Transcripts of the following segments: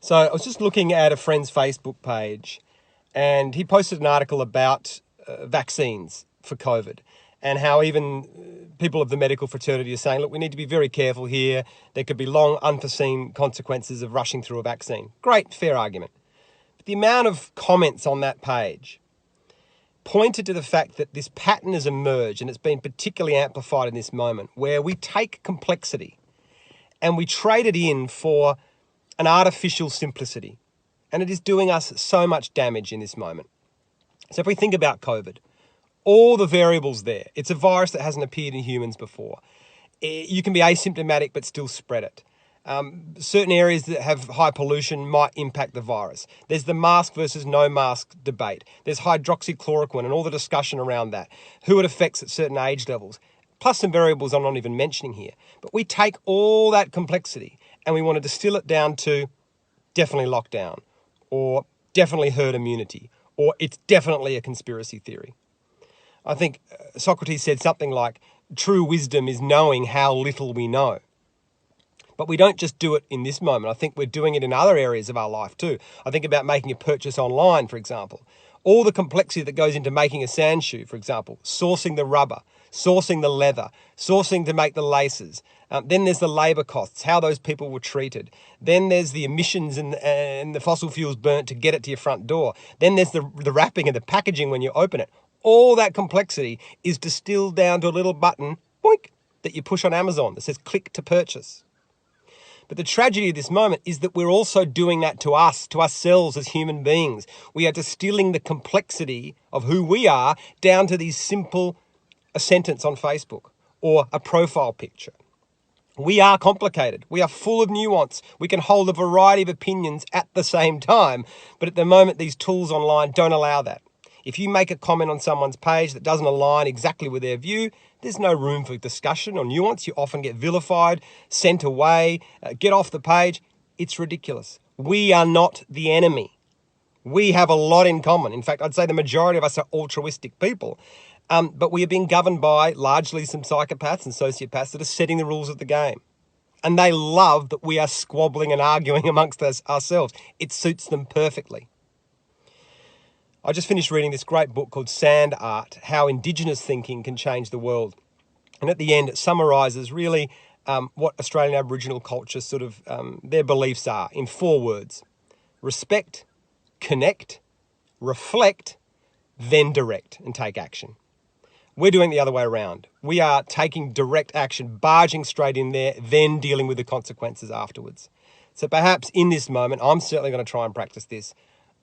So I was just looking at a friend's Facebook page, and he posted an article about vaccines for COVID, and how even people of the medical fraternity are saying, look, we need to be very careful here. There could be long, unforeseen consequences of rushing through a vaccine. Great, fair argument. But the amount of comments on that page pointed to the fact that this pattern has emerged, and it's been particularly amplified in this moment, where we take complexity and we trade it in for an artificial simplicity. And it is doing us so much damage in this moment. So if we think about COVID, all the variables there, it's a virus that hasn't appeared in humans before. You can be asymptomatic but still spread it. Certain areas that have high pollution might impact the virus. There's the mask versus no mask debate. There's hydroxychloroquine and all the discussion around that, who it affects at certain age levels, plus some variables I'm not even mentioning here. But we take all that complexity and we want to distill it down to definitely lockdown, or definitely herd immunity, or it's definitely a conspiracy theory. I think Socrates said something like, true wisdom is knowing how little we know. But we don't just do it in this moment. I think we're doing it in other areas of our life too. I think about making a purchase online, for example. All the complexity that goes into making a sand shoe, for example, sourcing the rubber, sourcing the leather, sourcing to make the laces. Then there's the labour costs, how those people were treated. Then there's the emissions and the fossil fuels burnt to get it to your front door. Then there's the wrapping and the packaging when you open it. All that complexity is distilled down to a little button, boink, that you push on Amazon that says click to purchase. But the tragedy of this moment is that we're also doing that to us, to ourselves as human beings. We are distilling the complexity of who we are down to these simple, a sentence on Facebook or a profile picture. We are complicated. We are full of nuance. We can hold a variety of opinions at the same time. But at the moment, these tools online don't allow that. If you make a comment on someone's page that doesn't align exactly with their view, there's no room for discussion or nuance. You often get vilified, sent away, get off the page. It's ridiculous. We are not the enemy. We have a lot in common. In fact, I'd say the majority of us are altruistic people. But we are being governed by largely some psychopaths and sociopaths that are setting the rules of the game. And they love that we are squabbling and arguing amongst ourselves. It suits them perfectly. I just finished reading this great book called Sand Art, How Indigenous Thinking Can Change the World. And at the end, it summarises really what Australian Aboriginal culture sort of, their beliefs are in 4 words. Respect, connect, reflect, then direct and take action. We're doing the other way around. We are taking direct action, barging straight in there, then dealing with the consequences afterwards. So perhaps in this moment, I'm certainly going to try and practice this.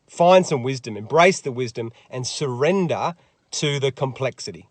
Find some wisdom, embrace the wisdom, and surrender to the complexity.